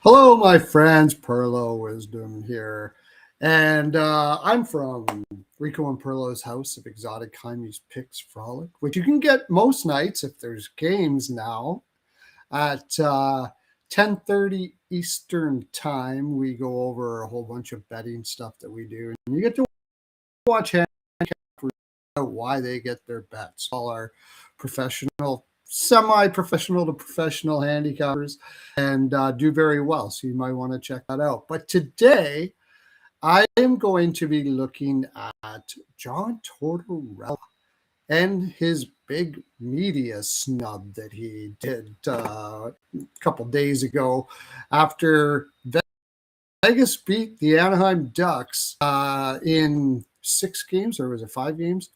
Hello, my friends. Perlo Wisdom here. And I'm from Rico and Perlo's House of Exotic Heimies Picks Frolic, which you can get most nights if there's games now at 10:30 Eastern Time. We go over a whole bunch of betting stuff that we do. And you get to watch handicappers out why they get their bets. All our professional, semi-professional to professional handicappers and do very well. So you might want to check that out. But today I am going to be looking at John Tortorella and his big media snub that he did a couple days ago after Vegas beat the Anaheim Ducks in 6 games, or was it 5 games?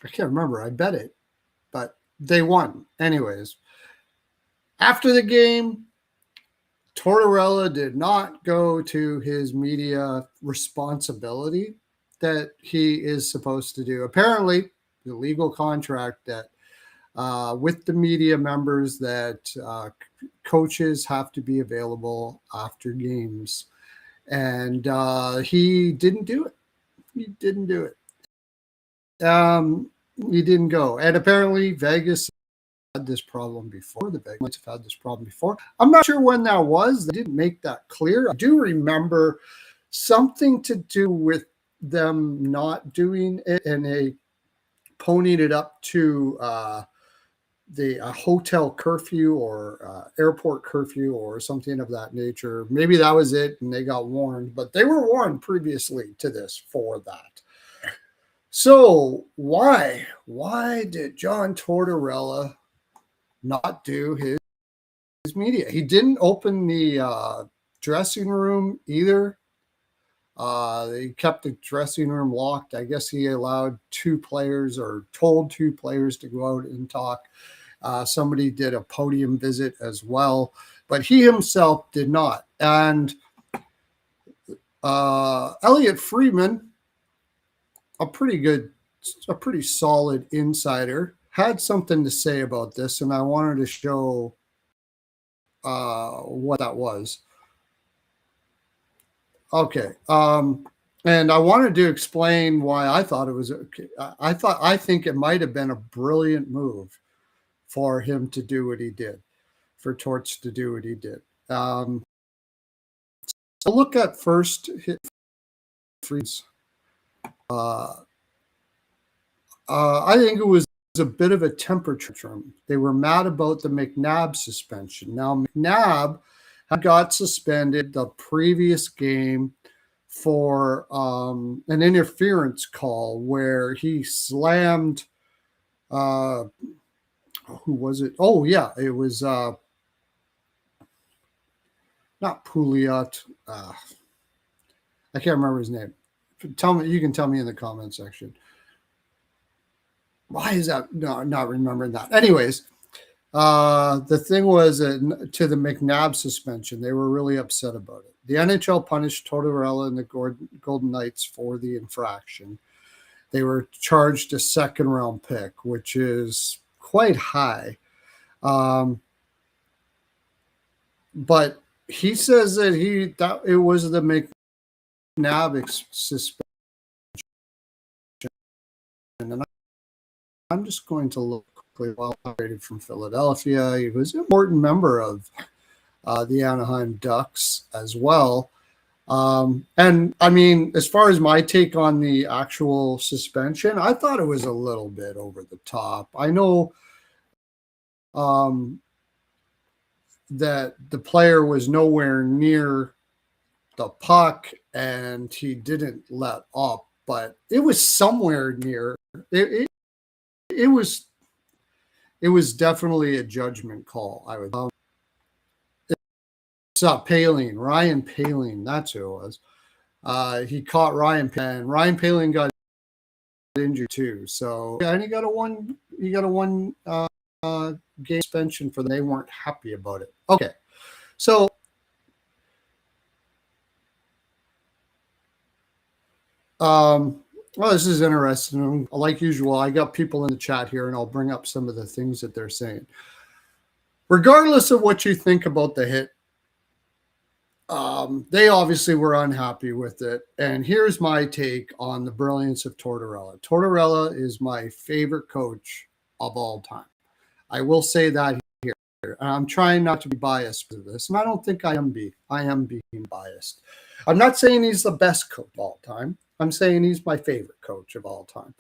I can't remember. I bet it, but they won. Anyways, after the game, Tortorella did not go to his media responsibility that he is supposed to do. Apparently, the legal contract that with the media members that coaches have to be available after games. And he didn't do it. He didn't do it. He didn't go. And apparently Vegas had this problem before. The Vegas might have had this problem before. I'm not sure when that was. They didn't make that clear. I do remember something to do with them not doing it, and they ponied it up to the hotel curfew or airport curfew or something of that nature. Maybe that was it, and they got warned, but they were warned previously to this for that. So why did John Tortorella not do his media? He didn't open the dressing room either. They kept the dressing room locked. I guess he allowed 2 players or told 2 players to go out and talk. Somebody did a podium visit as well, but he himself did not. And Elliot Friedman, a pretty solid insider, had something to say about this, and I wanted to show what that was. Okay. And I wanted to explain why I thought it was okay. I think it might have been a brilliant move for him to do what he did, for Torts to do what he did. So look at first hit freeze. I think it was a bit of a temper tantrum. They were mad about the McNabb suspension. Now, McNabb had got suspended the previous game for an interference call where he slammed who was it? Oh, yeah, it was not Pouliot. I can't remember his name. Tell me, you can tell me in the comment section. Why is that? No, I'm not remembering that. Anyways, the thing was to the McNabb suspension, they were really upset about it. The NHL punished Tortorella and the Golden Knights for the infraction. They were charged a 2nd-round pick, which is quite high. But he says that it was the McNabb suspension. And I'm just going to look quickly. Well operated from Philadelphia. He was an important member of the Anaheim Ducks as well. And I mean, as far as my take on the actual suspension, I thought it was a little bit over the top. I know that the player was nowhere near the puck and he didn't let up, but it was somewhere near. It was definitely a judgment call. I would. It's Paling, Ryan Paling. That's who it was. He caught Ryan Paling, and Ryan Paling got injured too. So and he got a one game suspension for them. They weren't happy about it. Okay, so well, this is interesting. Like usual, I got people in the chat here, and I'll bring up some of the things that they're saying. Regardless of what you think about the hit, they obviously were unhappy with it. And here's my take on the brilliance of Tortorella. Tortorella is my favorite coach of all time. I will say that here. I'm trying not to be biased with this, and I don't think I am being biased. I'm not saying he's the best coach of all time. I'm saying he's my favorite coach of all time.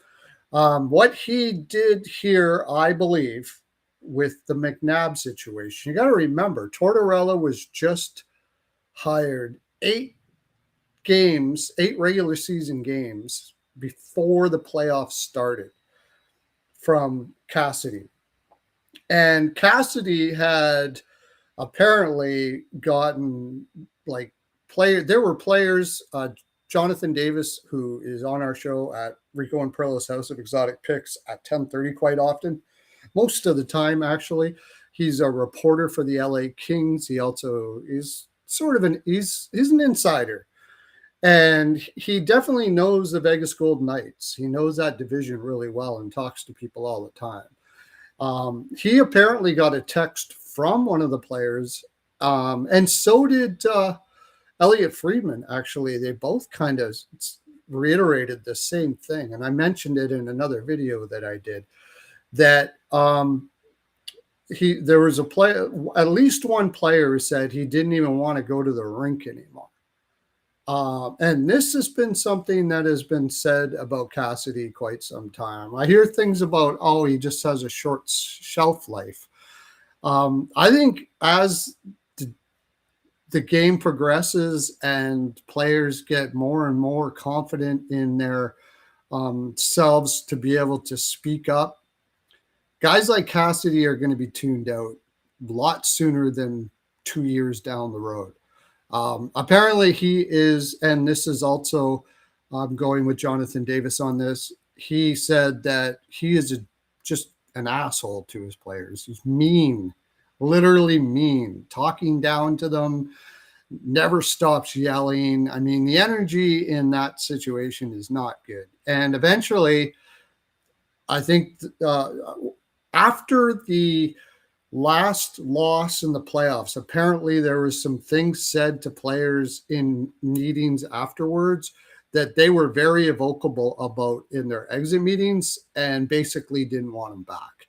What he did here, I believe, with the McNabb situation, you got to remember, Tortorella was just hired 8 regular season games before the playoffs started from Cassidy. And Cassidy had apparently gotten there were players, Jonathan Davis, who is on our show at Rico and Perlo's House of Exotic Picks at 10:30 quite often. Most of the time, actually. He's a reporter for the LA Kings. He also is he's an insider. And he definitely knows the Vegas Golden Knights. He knows that division really well and talks to people all the time. He apparently got a text from one of the players, and so did Elliot Friedman, actually. They both kind of reiterated the same thing. And I mentioned it in another video that I did, that there was a player, at least one player, who said he didn't even want to go to the rink anymore. And this has been something that has been said about Cassidy quite some time. I hear things about, he just has a short shelf life. I think as the game progresses and players get more and more confident in their selves to be able to speak up, guys like Cassidy are going to be tuned out a lot sooner than 2 years down the road. Apparently he is, and this is also, I'm going with Jonathan Davis on this. He said that he is just an asshole to his players. He's mean, literally mean, talking down to them, never stops yelling. I mean, the energy in that situation is not good. And eventually, I think after the last loss in the playoffs, apparently there was some things said to players in meetings afterwards that they were very evocable about in their exit meetings and basically didn't want him back.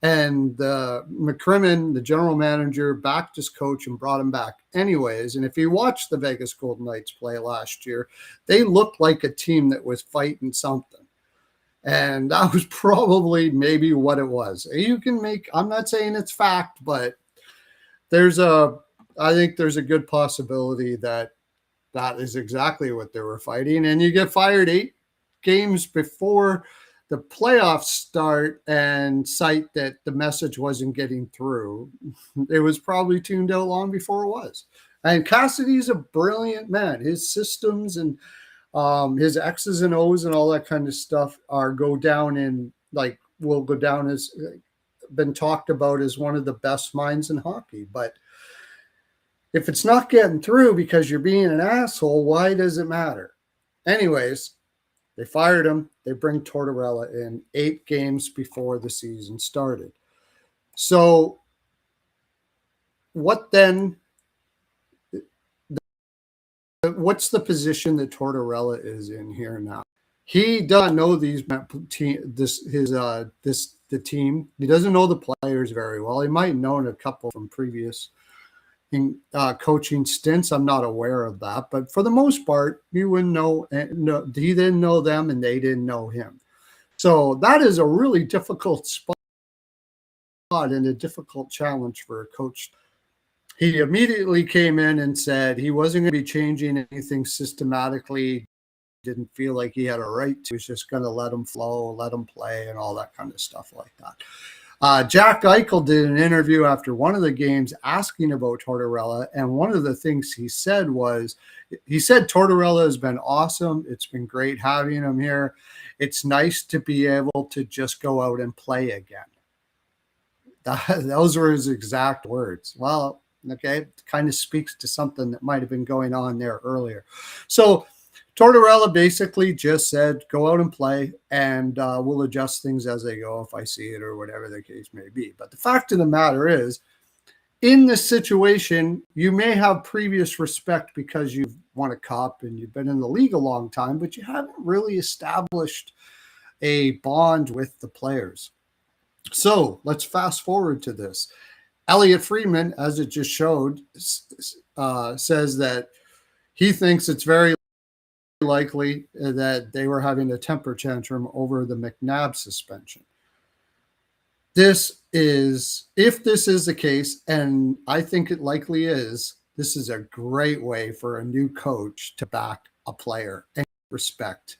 And McCrimmon, the general manager, backed his coach and brought him back anyways. And if you watched the Vegas Golden Knights play last year, they looked like a team that was fighting something. And that was probably maybe what it was. I'm not saying it's fact, but I think there's a good possibility that is exactly what they were fighting. And you get fired 8 games before the playoffs start and cite that the message wasn't getting through. It was probably tuned out long before it was. And Cassidy's a brilliant man. His systems and his X's and O's and all that kind of stuff will go down as been talked about as one of the best minds in hockey. But if it's not getting through because you're being an asshole, why does it matter? Anyways, they fired him. They bring Tortorella in 8 games before the season started. So what's the position that Tortorella is in here now? He doesn't know the team. He doesn't know the players very well. He might know a couple from previous coaching stints. I'm not aware of that, but for the most part, you wouldn't know. He didn't know them, and they didn't know him. So that is a really difficult spot and a difficult challenge for a coach. He immediately came in and said he wasn't going to be changing anything systematically. Didn't feel like he had a right to. He was just going to let him flow, let him play, and all that kind of stuff like that. Jack Eichel did an interview after one of the games asking about Tortorella, and one of the things he said Tortorella has been awesome. It's been great having him here. It's nice to be able to just go out and play again. Those were his exact words. Well, okay, it kind of speaks to something that might have been going on there earlier. So Tortorella basically just said, go out and play, and we'll adjust things as they go if I see it or whatever the case may be. But the fact of the matter is, in this situation, you may have previous respect because you've won a cup and you've been in the league a long time, but you haven't really established a bond with the players. So let's fast forward to this. Elliot Friedman, as it just showed, says that he thinks it's very likely that they were having a temper tantrum over the McNabb suspension. If this is the case, and I think it likely is, this is a great way for a new coach to back a player and respect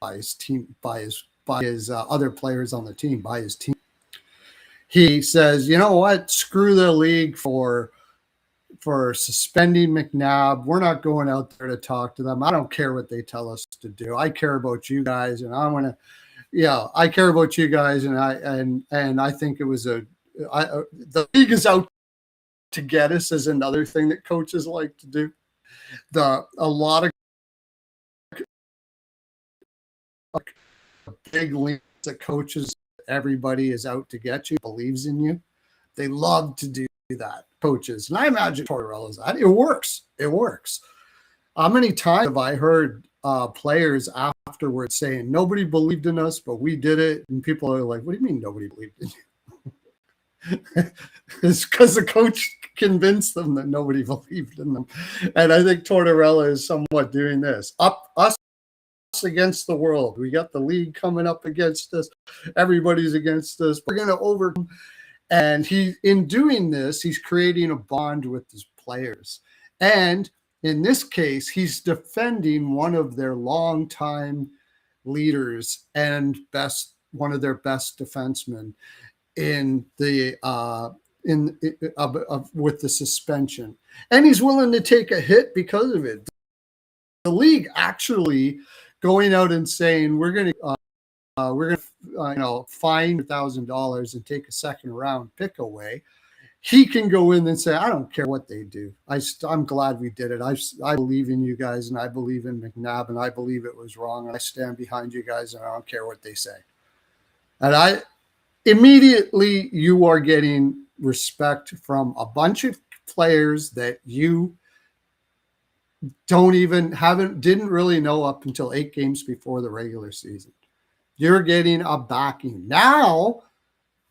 by his team, by his other players on the team, by his team. He says, you know what? Screw the league for suspending McNabb. We're not going out there to talk to them. I don't care what they tell us to do. I care about you guys, and I want to. Yeah, I care about you guys, and I think it was the league is out to get us is another thing that coaches like to do. A lot of big leagues that coaches, everybody is out to get you, believes in you. They love to do that, coaches. And I imagine Tortorella's that. It works. It works. How many times have I heard players afterwards saying, nobody believed in us, but we did it? And people are like, what do you mean nobody believed in you? It's because the coach convinced them that nobody believed in them. And I think Tortorella is somewhat doing this. Us against the world. We got the league coming up against us. Everybody's against us. We're going to overcome. And in doing this, he's creating a bond with his players. And in this case, he's defending one of their longtime leaders and one of their best defensemen in the with the suspension, and he's willing to take a hit because of it. The league actually going out and saying we're going to fine $1,000 and take a second round pick away. He can go in and say, I don't care what they do. I'm glad we did it. I believe in you guys, and I believe in McNabb, and I believe it was wrong, and I stand behind you guys, and I don't care what they say. And immediately you are getting respect from a bunch of players that you didn't really know up until 8 games before the regular season. You're getting a backing. Now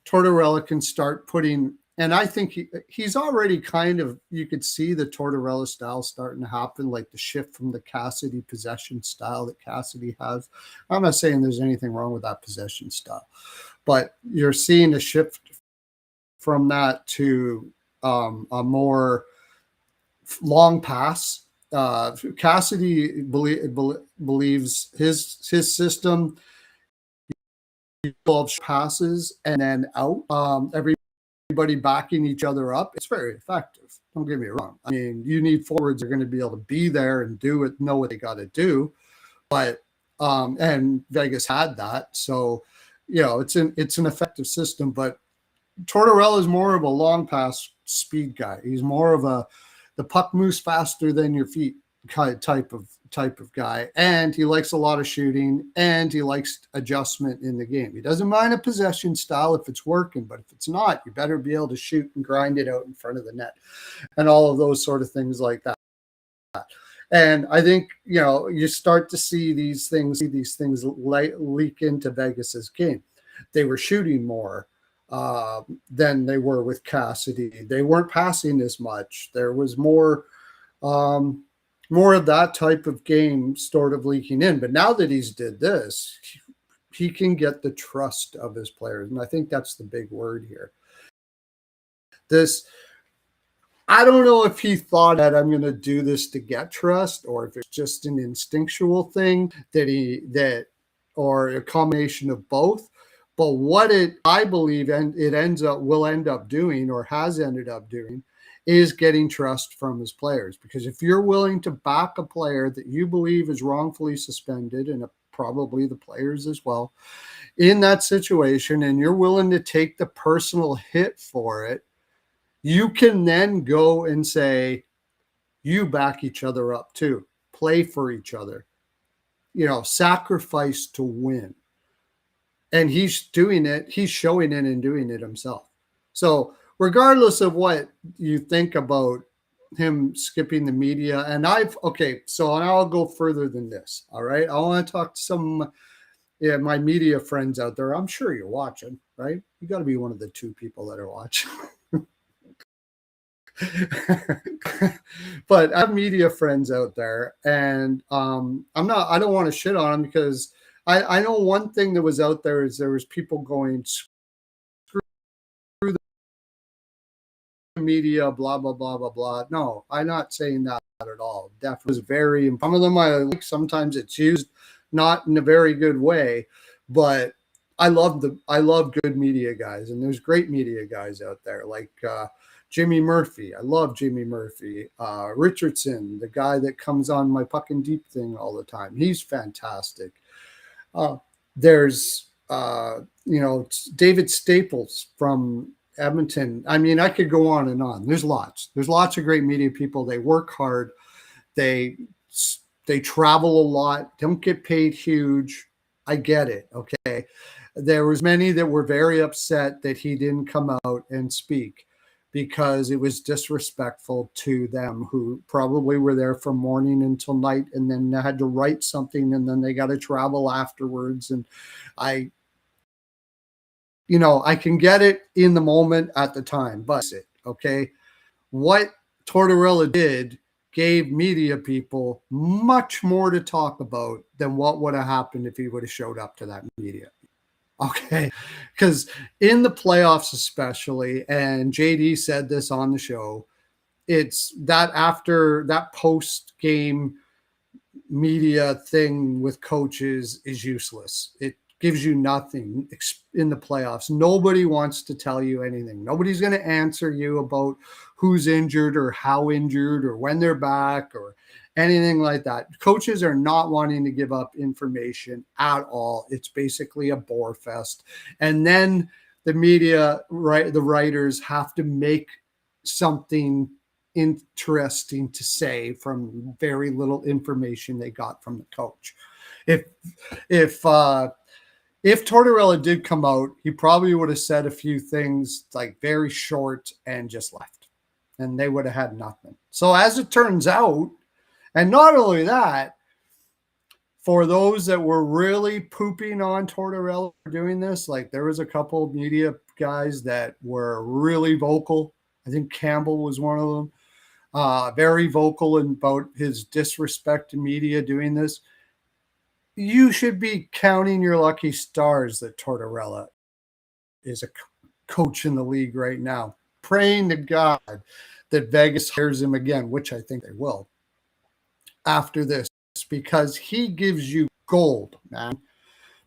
Tortorella can start putting, and I think he's already kind of, you could see the Tortorella style starting to happen, like the shift from the Cassidy possession style that Cassidy has. I'm not saying there's anything wrong with that possession style, but you're seeing a shift from that to a more long pass. Cassidy believes his system involves passes and then out. Everybody backing each other up. It's very effective. Don't get me wrong. I mean, you need forwards that are going to be able to be there and do it, know what they got to do. But and Vegas had that, so it's an effective system. But Tortorella is more of a long pass speed guy. He's more of the puck moves faster than your feet type of guy, and he likes a lot of shooting, and he likes adjustment in the game. He doesn't mind a possession style if it's working, but if it's not, you better be able to shoot and grind it out in front of the net and all of those sort of things like that. And I think you start to see these things leak into Vegas's game. They were shooting more than they were with Cassidy. They weren't passing as much. There was more of that type of game sort of leaking in. But now that he's did this, he can get the trust of his players. And I think that's the big word here. I don't know if he thought that I'm going to do this to get trust, or if it's just an instinctual thing or a combination of both. But what I believe will end up doing, or has ended up doing, is getting trust from his players. Because if you're willing to back a player that you believe is wrongfully suspended, and probably the players as well, in that situation, and you're willing to take the personal hit for it, you can then go and say, you back each other up too. Play for each other. Sacrifice to win. And he's doing it. He's showing it and doing it himself. So regardless of what you think about him skipping the media, and so I'll go further than this. All right. I want to talk to some, my media friends out there. I'm sure you're watching, right? You got to be one of the two people that are watching. But I have media friends out there, and I don't want to shit on them, because I know one thing that was out there is there was people going, screw the media, blah blah blah blah blah. No, I'm not saying that at all. Definitely was very, some of them I like, sometimes it's used not in a very good way, but I love good media guys, and there's great media guys out there like Jimmy Murphy. I love Jimmy Murphy. Richardson, the guy that comes on my Puckin' Deep thing all the time. He's fantastic. There's David Staples from Edmonton. I mean, I could go on and on. There's lots of great media people. They work hard. They travel a lot. Don't get paid huge. I get it. Okay. There was many that were very upset that he didn't come out and speak, because it was disrespectful to them, who probably were there from morning until night, and then they had to write something, and then they got to travel afterwards. And I can get it in the moment at the time, but okay, what Tortorella did gave media people much more to talk about than what would have happened if he would have showed up to that media. Okay, because in the playoffs especially, and JD said this on the show, it's that after that post-game media thing with coaches is useless. It gives you nothing in the playoffs. Nobody wants to tell you anything. Nobody's going to answer you about who's injured or how injured or when they're back or anything like that. Coaches are not wanting to give up information at all. It's basically a bore fest. And then the media, the writers have to make something interesting to say from very little information they got from the coach. If Tortorella did come out, he probably would have said a few things like very short and just left, and they would have had nothing. So as it turns out, and not only that, for those that were really pooping on Tortorella for doing this, like there was a couple of media guys that were really vocal. I think Campbell was one of them, very vocal about his disrespect to media doing this. You should be counting your lucky stars that Tortorella is a coach in the league right now, praying to God that Vegas hires him again, which I think they will after this, because he gives you gold, man.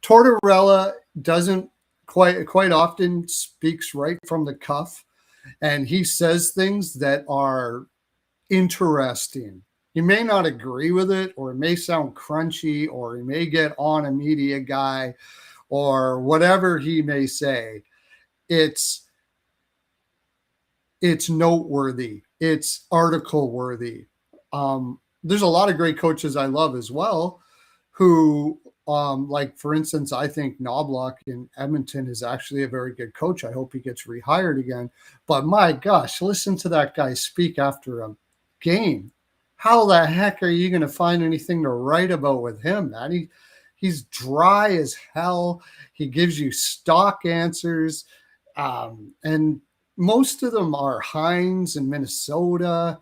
Tortorella doesn't quite often speaks right from the cuff, and he says things that are interesting. He may not agree with it, or it may sound crunchy, or he may get on a media guy, or whatever he may say. It's noteworthy. It's article worthy. There's a lot of great coaches I love as well, who, like for instance, I think Knobloch in Edmonton is actually a very good coach. I hope he gets rehired again. But my gosh, listen to that guy speak after a game. How the heck are you going to find anything to write about with him, man? He's dry as hell. He gives you stock answers. And most of them are Hines in Minnesota.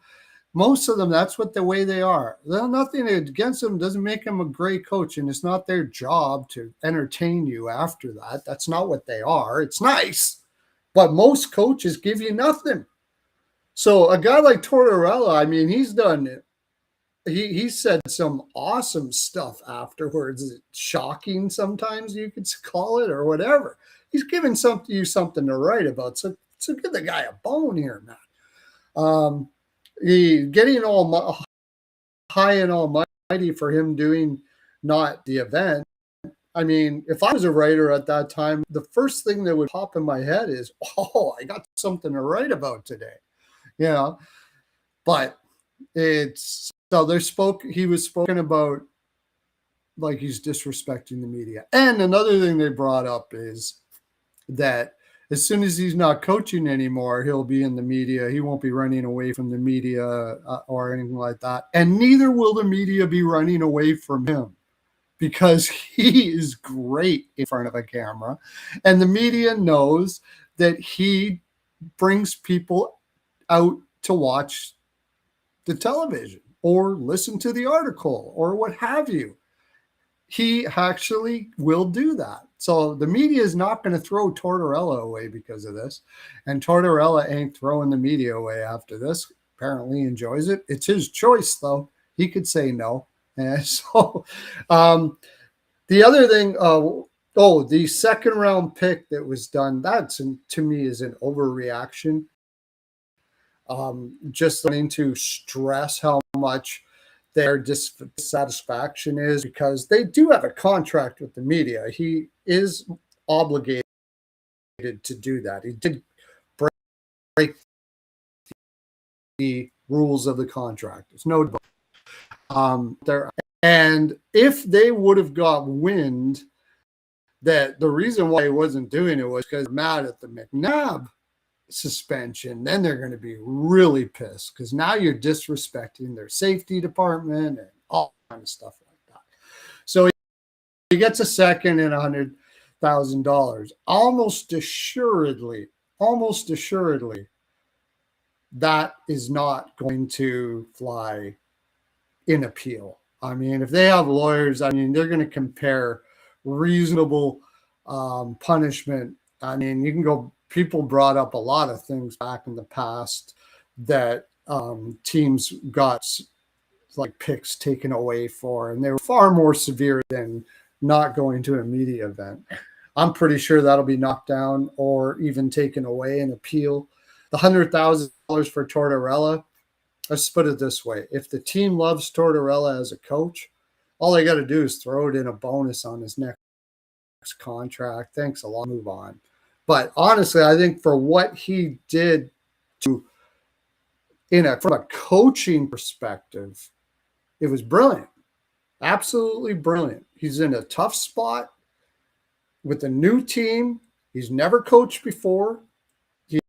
Most of them, that's what the way they are. Nothing against them doesn't make them a great coach, and it's not their job to entertain you after that. That's not what they are. It's nice, but most coaches give you nothing. So a guy like Tortorella, I mean, he's done it. He said some awesome stuff afterwards. Shocking, sometimes you could call it, or whatever. He's giving you something to write about. So give the guy a bone here, man. Getting all high and almighty for him doing not the event. I mean, if I was a writer at that time, the first thing that would pop in my head is, oh, I got something to write about today. But it's so he was spoken about like he's disrespecting the media. And another thing they brought up is that as soon as he's not coaching anymore, he'll be in the media. He won't be running away from the media or anything like that. And neither will the media be running away from him, because he is great in front of a camera. And the media knows that he brings people out to watch the television or listen to the article or what have you. He actually will do that. So the media is not going to throw Tortorella away because of this. And Tortorella ain't throwing the media away after this. Apparently enjoys it. It's his choice, though. He could say no. And so the other thing, the second round pick that was done, that to me is an overreaction. Just wanting to stress how much their dissatisfaction is, because they do have a contract with the media. He is obligated to do that. He did break the rules of the contract. There's no there. And if they would have got wind that the reason why he wasn't doing it was because mad at the McNabb suspension, then they're going to be really pissed, because now you're disrespecting their safety department and all kind of stuff like that. So he gets a second and $100,000. Almost assuredly, that is not going to fly in appeal. I mean, if they have lawyers, I mean, they're going to compare reasonable punishment. I mean, you can go, people brought up a lot of things back in the past that teams got like picks taken away for, and they were far more severe than not going to a media event. I'm pretty sure that'll be knocked down or even taken away in appeal. The $100,000 for Tortorella, let's put it this way. If the team loves Tortorella as a coach, all they got to do is throw it in a bonus on his next contract. Thanks a lot. Move on. But honestly, I think for what he did from a coaching perspective, it was brilliant. Absolutely brilliant. He's in a tough spot with a new team. He's never coached before. He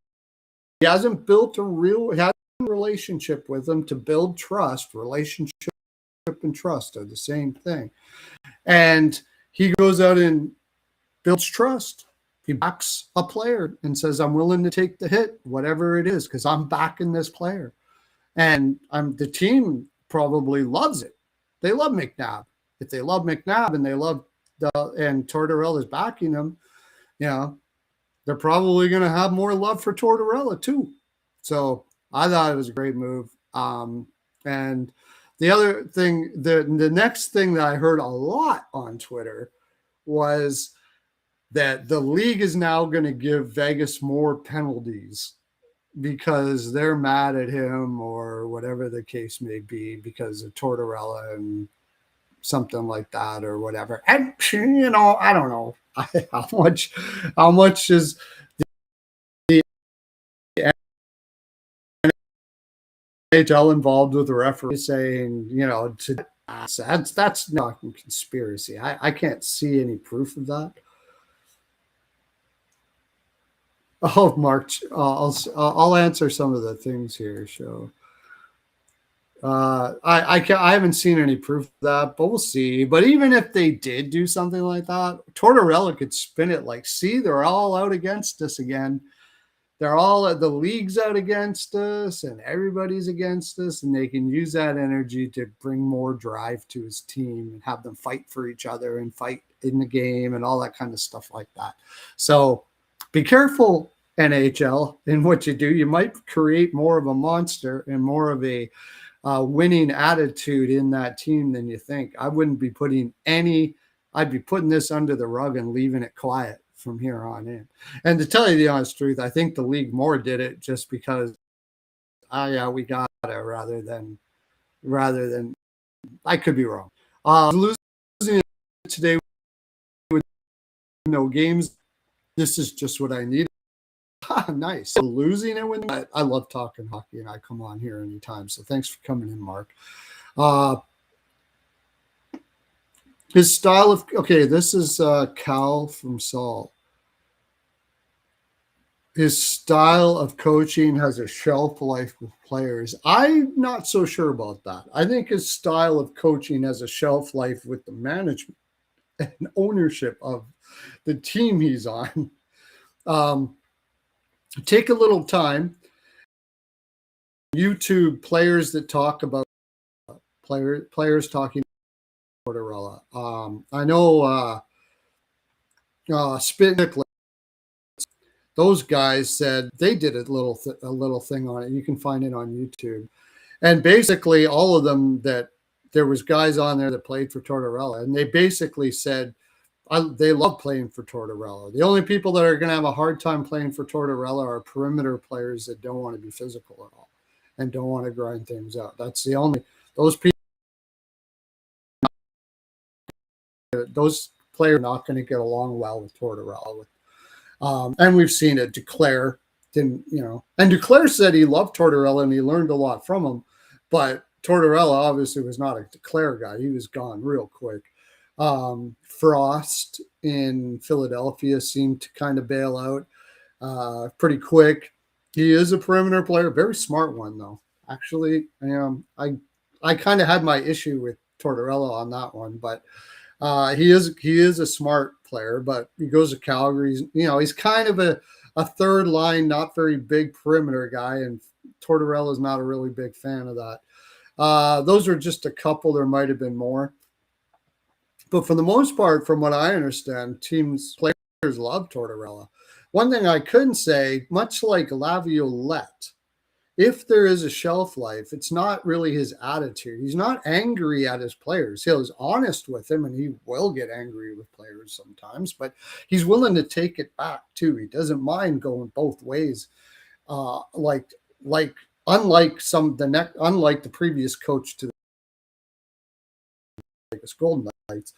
hasn't built a relationship with them to build trust. Relationship and trust are the same thing. And he goes out and builds trust. He backs a player and says, I'm willing to take the hit, whatever it is, because I'm backing this player. And the team probably loves it. They love McNabb. If they love McNabb and they love and Tortorella is backing him, they're probably going to have more love for Tortorella too. So I thought it was a great move. And the other thing, the next thing that I heard a lot on Twitter was that the league is now going to give Vegas more penalties because they're mad at him or whatever the case may be because of Tortorella and something like that or whatever. And, I don't know how much is the NHL involved with the referee saying, that's not a conspiracy. I can't see any proof of that. Oh, Mark, I'll answer some of the things here. So, I haven't seen any proof of that, but we'll see. But even if they did do something like that, Tortorella could spin it like, see, they're all out against us again. They're all the league's out against us, and everybody's against us, and they can use that energy to bring more drive to his team and have them fight for each other and fight in the game and all that kind of stuff like that. So. Be careful, NHL, in what you do. You might create more of a monster and more of a winning attitude in that team than you think. I wouldn't be I'd be putting this under the rug and leaving it quiet from here on in. And to tell you the honest truth, I think the league more did it just because, we got it rather than, I could be wrong. Losing today with no games. This is just what I need. Nice. So losing it when I love talking hockey and I come on here anytime. So thanks for coming in, Mark. His style of this is Cal from Saul. his style of coaching has a shelf life with players. I'm not so sure about that. I think his style of coaching has a shelf life with the management and ownership of the team he's on. Um, Take a little time. YouTube players that talk about players talking about Tortorella. I know Spit Nicholas. Those guys said they did a little thing on it. You can find it on YouTube, and basically all of them that there was guys on there that played for Tortorella, and they basically said they love playing for Tortorella. The only people that are going to have a hard time playing for Tortorella are perimeter players that don't want to be physical at all and don't want to grind things out. That's the only those people. Those players are not going to get along well with Tortorella. And we've seen it. Declare didn't, and Declare said he loved Tortorella and he learned a lot from him, but Tortorella obviously was not a Declare guy. He was gone real quick. Frost in Philadelphia seemed to kind of bail out pretty quick. He is a perimeter player, very smart one though. Actually, I kind of had my issue with Tortorella on that one, but he is a smart player. But he goes to Calgary. He's kind of a third line, not very big perimeter guy, and Tortorella is not a really big fan of that. Those are just a couple. There might have been more. But for the most part, from what I understand, players love Tortorella. One thing I couldn't say, much like Laviolette, if there is a shelf life, it's not really his attitude. He's not angry at his players. He's honest with them, and he will get angry with players sometimes, but he's willing to take it back too. He doesn't mind going both ways. Unlike the previous coach to the Vegas Golden Knights.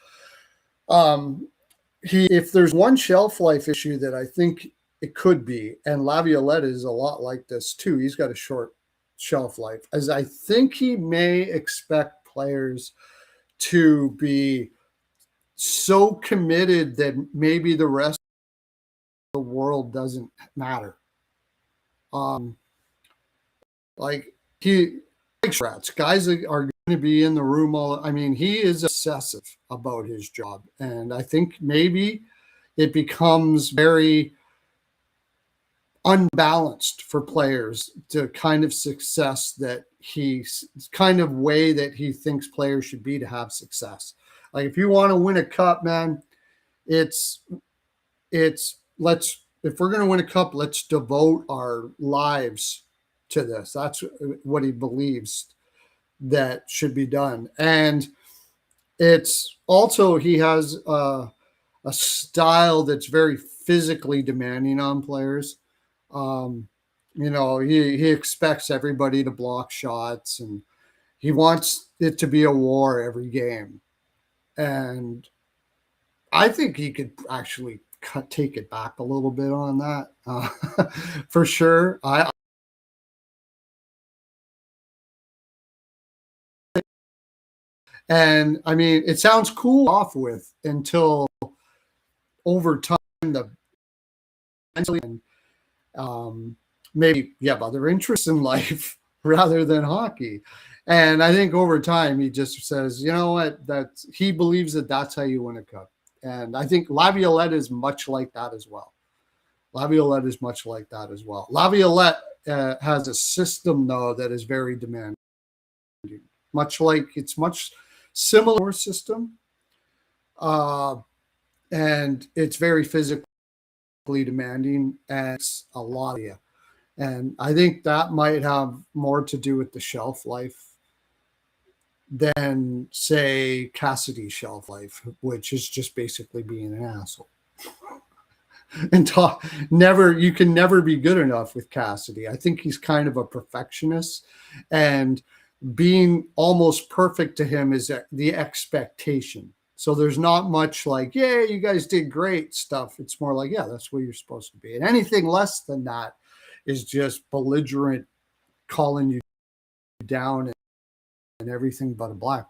If there's one shelf life issue that I think it could be, and Laviolette is a lot like this too. He's got a short shelf life, as I think he may expect players to be so committed that maybe the rest of the world doesn't matter. Like he likes rats. Guys are going to be in the room he is obsessive about his job, and I think maybe it becomes very unbalanced for players to kind of success that way that he thinks players should be to have success. Like if you want to win a cup, man, if we're going to win a cup, let's devote our lives to this. That's what he believes that should be done. And it's also, he has a style that's very physically demanding on players. He expects everybody to block shots, and he wants it to be a war every game. And I think he could actually take it back a little bit on that, for sure. It sounds cool off with until over time maybe you have other interests in life rather than hockey. And I think over time he just says, you know what, that he believes that that's how you win a cup. And I think Laviolette is much like that as well. Laviolette has a system though that is very demanding. It's much similar system. And it's very physically demanding, and it's a lot of you. And I think that might have more to do with the shelf life than, say, Cassidy's shelf life, which is just basically being an asshole. And you can never be good enough with Cassidy. I think he's kind of a perfectionist, and being almost perfect to him is the expectation. So there's not much like, yeah, you guys did great stuff. It's more like, yeah, that's where you're supposed to be. And anything less than that is just belligerent, calling you down and everything but a black.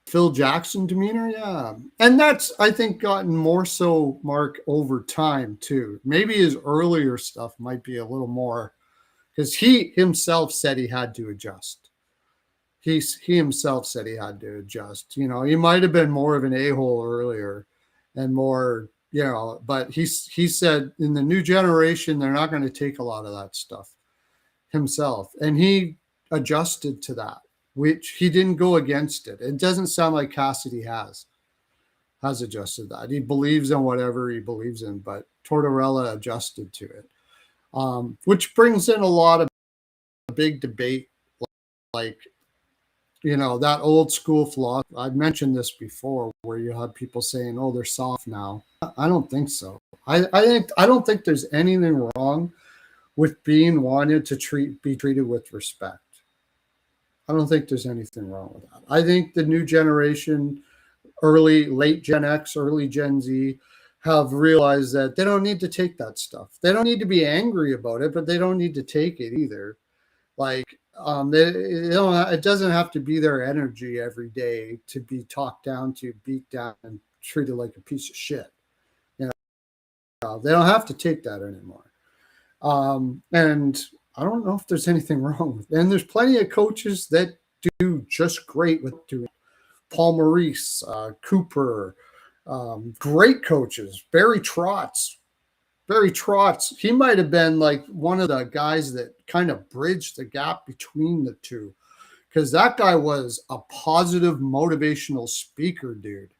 Phil Jackson demeanor, yeah. And that's, I think, gotten more so, Mark, over time too. Maybe his earlier stuff might be a little more, because he himself said he had to adjust. He himself said he had to adjust. He might have been more of an a-hole earlier and more, but he said in the new generation, they're not going to take a lot of that stuff himself. And he adjusted to that, which he didn't go against it. It doesn't sound like Cassidy has adjusted that. He believes in whatever he believes in, but Tortorella adjusted to it, which brings in a lot of big debate, like, that old school philosophy. I've mentioned this before, where you have people saying, "Oh, they're soft now." I don't think so. I don't think there's anything wrong with being wanted to be treated with respect. I don't think there's anything wrong with that. I think the new generation, late Gen X, early Gen Z, have realized that they don't need to take that stuff. They don't need to be angry about it, but they don't need to take it either. Like, it doesn't have to be their energy every day to be talked down to, beat down, and treated like a piece of shit. They don't have to take that anymore. And I don't know if there's anything wrong with it. And there's plenty of coaches that do just great with doing. Paul Maurice, Cooper, great coaches. Barry Trotz, he might have been like one of the guys that kind of bridged the gap between the two, because that guy was a positive motivational speaker, dude.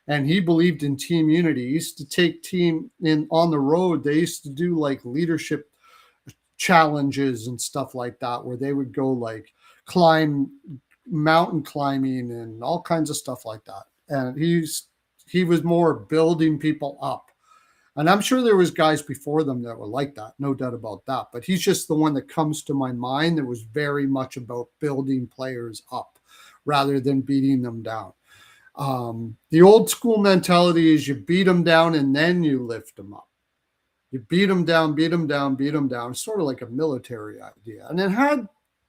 And he believed in team unity. He used to take team on the road. They used to do like leadership challenges and stuff like that, where they would go like climb mountain climbing and all kinds of stuff like that. And he was more building people up. And I'm sure there was guys before them that were like that, no doubt about that. But he's just the one that comes to my mind that was very much about building players up rather than beating them down. The old school mentality is you beat them down and then you lift them up. You beat them down, beat them down, beat them down. It's sort of like a military idea. And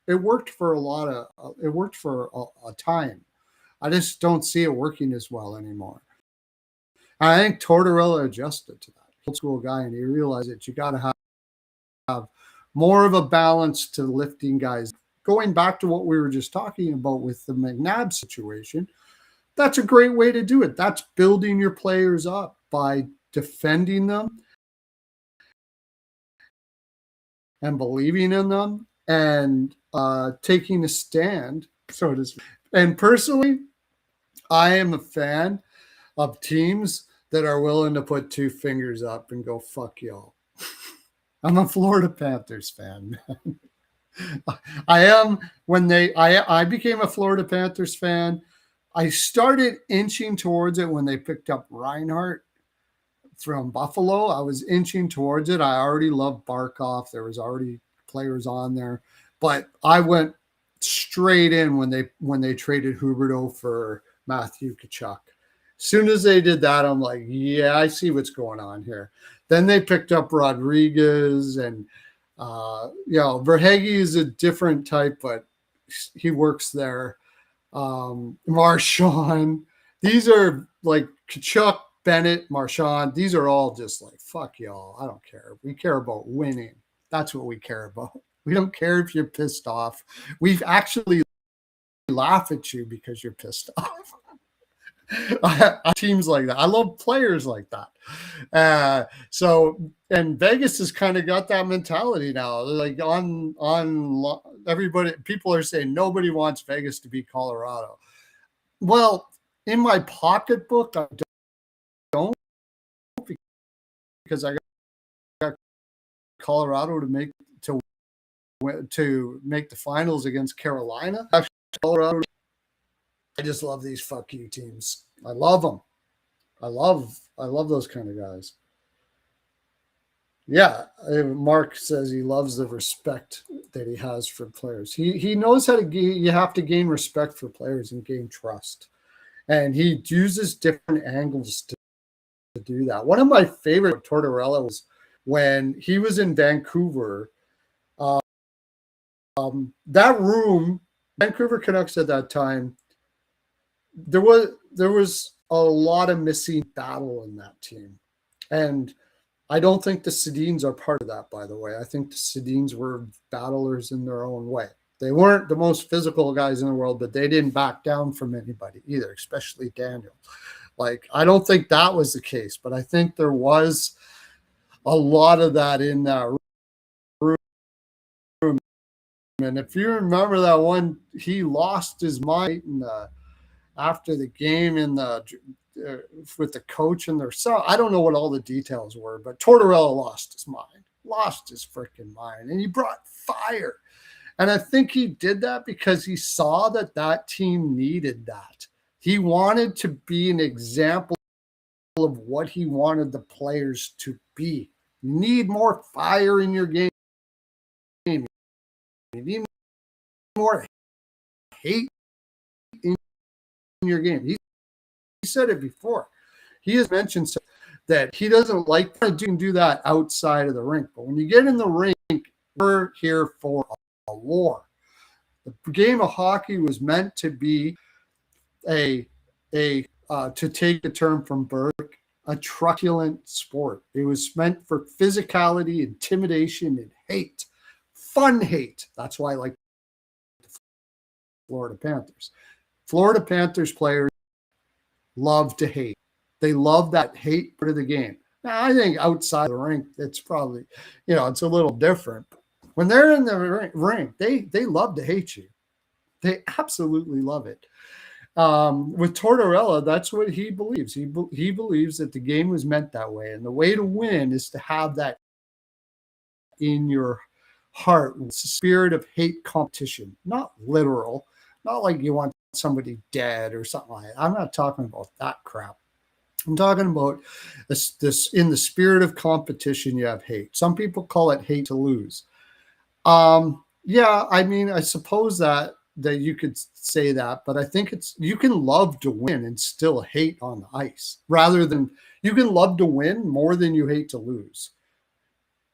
it worked for a time. I just don't see it working as well anymore. I think Tortorella adjusted to that. Old school guy, and he realized that you got to have more of a balance to lifting guys. Going back to what we were just talking about with the McNabb situation, that's a great way to do it. That's building your players up by defending them and believing in them and taking a stand, so to speak. And personally, I am a fan of teams that are willing to put two fingers up and go, fuck y'all. I'm a Florida Panthers fan, man. I am. I became a Florida Panthers fan. I started inching towards it when they picked up Reinhardt from Buffalo. I was inching towards it. I already loved Barkov. There was already players on there, but I went straight in when they traded Huberdeau for Matthew Tkachuk. As soon as they did that, I'm like, yeah, I see what's going on here. Then they picked up Rodriguez, and Verhage is a different type, but he works there. Marchand. These are like Tkachuk, Bennett, Marchand. These are all just like, fuck y'all. I don't care. We care about winning. That's what we care about. We don't care if you're pissed off. We actually laugh at you because you're pissed off. Teams like that. I love players like that. And Vegas has kind of got that mentality now. Like on everybody, people are saying nobody wants Vegas to beat Colorado. Well, in my pocketbook, I don't, because I got Colorado to make the finals against Carolina. Actually, Colorado. I just love these fuck you teams. I love them. I love those kind of guys. Yeah, Mark says he loves the respect that he has for players. He knows how to you have to gain respect for players and gain trust. And he uses different angles to do that. One of my favorite Tortorella was when he was in Vancouver. That room, Vancouver Canucks at that time, there was a lot of missing battle in that team, and I don't think the Sedins are part of that. By the way, I think the Sedins were battlers in their own way. They weren't the most physical guys in the world, but they didn't back down from anybody either, especially Daniel. Like, I don't think that was the case, but I think there was a lot of that in that room. And if you remember that one, he lost his mind after the game in the with the coach and their son. I don't know what all the details were, but Tortorella lost his freaking mind, and he brought fire. And I think he did that because he saw that that team needed that. He wanted to be an example of what he wanted the players to be. You need more fire in your game. You need more hate in your game. He said it before. He has mentioned that he doesn't like to do that outside of the rink. But when you get in the rink, we're here for a war. The game of hockey was meant to be to take a term from Burke, a truculent sport. It was meant for physicality, intimidation, and hate. Fun hate. That's why I like the Florida Panthers. Florida Panthers players love to hate. They love that hate part of the game. Now, I think outside the rink, it's probably, it's a little different. When they're in the rink, they love to hate you. They absolutely love it. With Tortorella, that's what he believes. He believes that the game was meant that way. And the way to win is to have that in your heart. It's a spirit of hate competition, not literal, not like you want somebody dead or something like that. I'm not talking about that crap. I'm talking about this in the spirit of competition, you have hate. Some people call it hate to lose. Yeah, I mean, I suppose that you could say that, but I think you can love to win and still hate on the ice, rather than you can love to win more than you hate to lose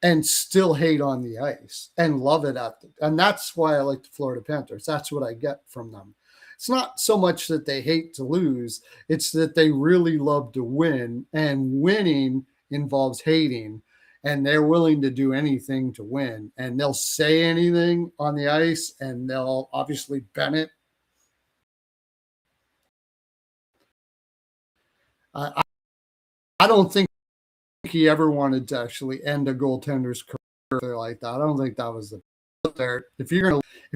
and still hate on the ice and love it and that's why I like the Florida Panthers. That's what I get from them. It's not so much that they hate to lose, it's that they really love to win, and winning involves hating, and they're willing to do anything to win, and they'll say anything on the ice, and they'll obviously Bennett. I don't think he ever wanted to actually end a goaltender's career like that. I don't think that was the there. If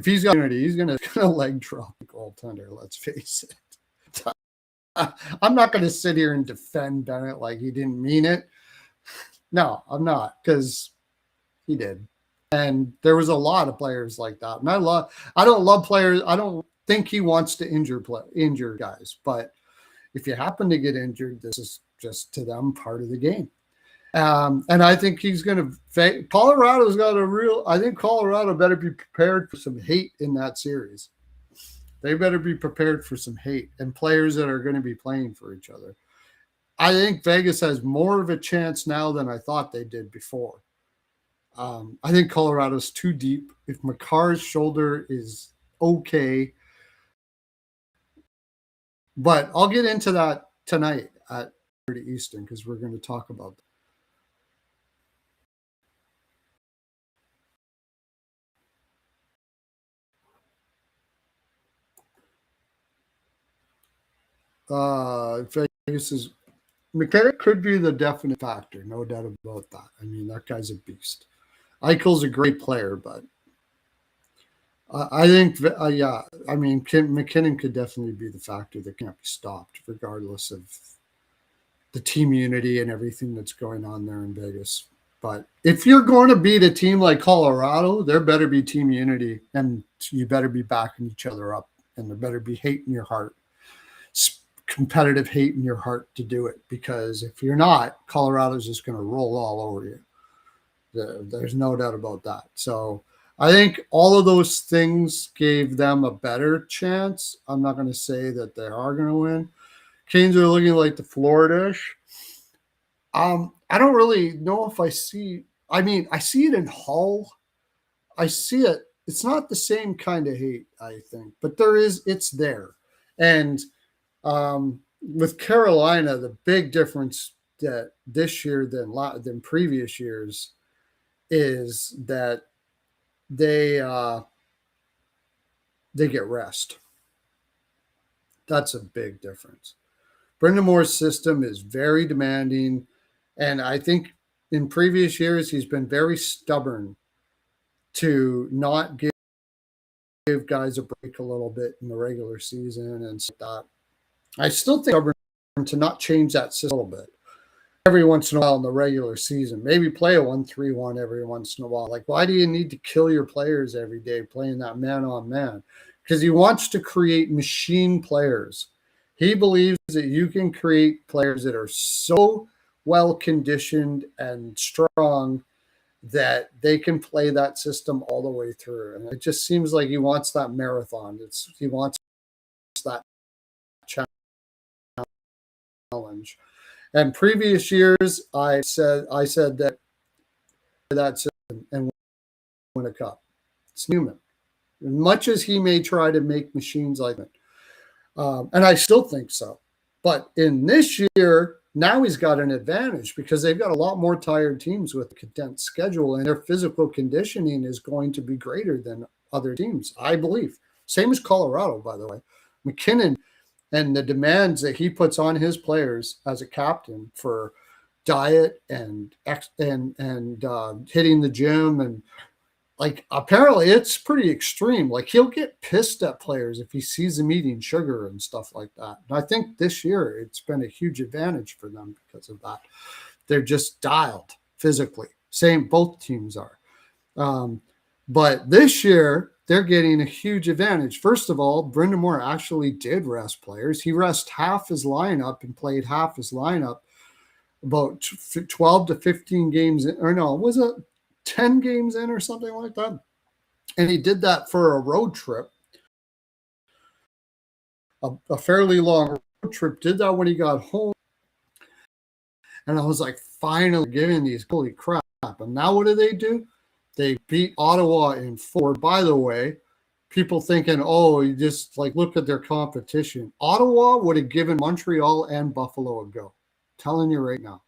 he's got unity, he's gonna leg drop a goaltender. Let's face it. I'm not going to sit here and defend Bennett like he didn't mean it. No, I'm not, because he did. And there was a lot of players like that. And I don't love players. I don't think he wants to injure guys. But if you happen to get injured, this is just to them part of the game. And I think he's going to. Colorado's got I think Colorado better be prepared for some hate in that series. They better be prepared for some hate and players that are going to be playing for each other. I think Vegas has more of a chance now than I thought they did before. I think Colorado's too deep. If Makar's shoulder is okay, but I'll get into that tonight at 30 Eastern, because we're going to talk about that. Vegas is McKinnon could be the definite factor, no doubt about that. I mean, that guy's a beast. Eichel's a great player, but I think, yeah, I mean, McKinnon could definitely be the factor that can't be stopped, regardless of the team unity and everything that's going on there in Vegas. But if you're going to beat a team like Colorado, there better be team unity, and you better be backing each other up, and there better be hate in your heart, competitive hate in your heart to do it. Because if you're not, Colorado's just going to roll all over you. There's no doubt about that. So I think all of those things gave them a better chance. I'm not going to say that they are going to win. Canes are looking like the Florida-ish. I don't really know if I see. I mean, I see it in Hull. I see it. It's not the same kind of hate, I think, but it's there. And With Carolina, the big difference that this year than previous years is that they they get rest. That's a big difference. Brendan Moore's system is very demanding, and I think in previous years he's been very stubborn to not give guys a break a little bit in the regular season and stuff like that. I still think stubborn to not change that system a little bit every once in a while in the regular season. Maybe play a 1-3-1 every once in a while. Like, why do you need to kill your players every day playing that man on man? Because he wants to create machine players. He believes that you can create players that are so well conditioned and strong that they can play that system all the way through. And it just seems like he wants that marathon. He wants that challenge. And previous years, I said that that's and win a cup. It's Newman. As much as he may try to make machines like it, and I still think so. But in this year, now he's got an advantage because they've got a lot more tired teams with a condensed schedule, and their physical conditioning is going to be greater than other teams, I believe. Same as Colorado, by the way. McKinnon and the demands that he puts on his players as a captain for diet and hitting the gym, and like apparently it's pretty extreme. Like he'll get pissed at players if he sees them eating sugar and stuff like that. And I think this year it's been a huge advantage for them because of that. They're just dialed physically. Same, both teams are. But this year they're getting a huge advantage. First of all, Brendan Moore actually did rest players. He rested half his lineup and played half his lineup about 12 to 15 games, or no, was it 10 games in or something like that? And he did that for a road trip, a fairly long road trip, did that when he got home. And I was like, finally giving these, holy crap. And now what do? They beat Ottawa in 4. By the way, people thinking, oh, you just like look at their competition. Ottawa would have given Montreal and Buffalo a go. Telling you right now.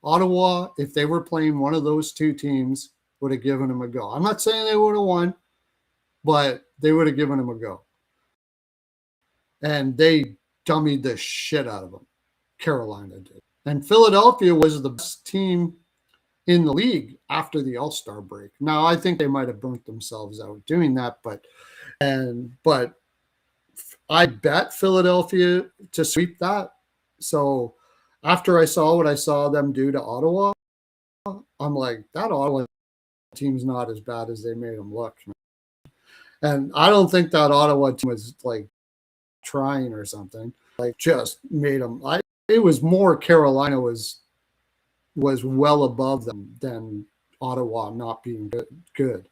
Ottawa, if they were playing one of those two teams, would have given them a go. I'm not saying they would have won, but they would have given them a go. And they dummied the shit out of them. Carolina did. And Philadelphia was the best team in the league after the All-Star break. Now, I think they might have burnt themselves out doing that, but I bet Philadelphia to sweep that. So after I saw what I saw them do to Ottawa, I'm like, that Ottawa team's not as bad as they made them look. And I don't think that Ottawa team was like trying or something. Like just made them. It was more Carolina was well above them than Ottawa not being good.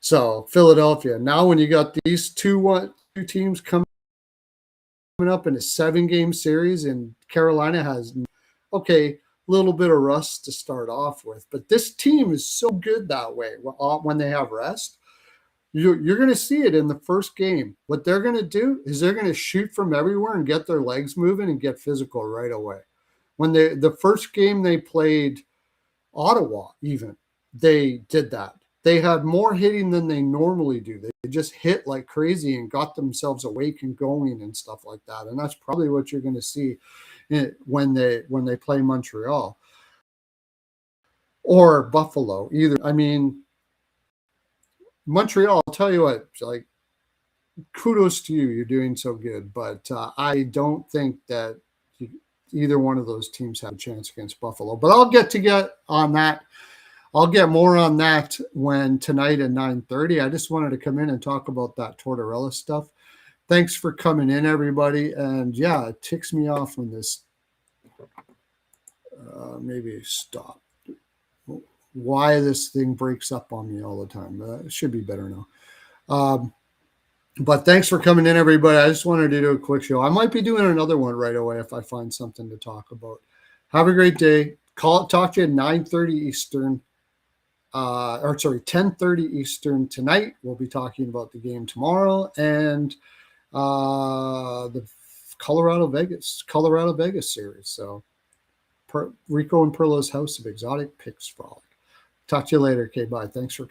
So Philadelphia. Now when you got these two teams coming up in a 7-game series, and Carolina has a little bit of rust to start off with, but this team is so good that way when they have rest. You're going to see it in the first game. What they're going to do is they're going to shoot from everywhere and get their legs moving and get physical right away. When the first game they played Ottawa, even, they did that. They had more hitting than they normally do. They just hit like crazy and got themselves awake and going and stuff like that. And that's probably what you're going to see when they play Montreal or Buffalo. Either, I mean, Montreal, I'll tell you what, like, kudos to you. You're doing so good. But I don't think that either one of those teams had a chance against Buffalo. But I'll get on that. I'll get more on that when tonight at 9:30. I just wanted to come in and talk about that Tortorella stuff. Thanks for coming in, everybody. And yeah, it ticks me off when this maybe stop. Why this thing breaks up on me all the time. It should be better now. But thanks for coming in, everybody. I just wanted to do a quick show. I might be doing another one right away if I find something to talk about. Have a great day. Talk to you at 9:30 Eastern. 10:30 Eastern tonight. We'll be talking about the game tomorrow and the Colorado Vegas series. So Rico and Perlo's House of Exotic Picks Frolic. Talk to you later. Okay, bye. Thanks for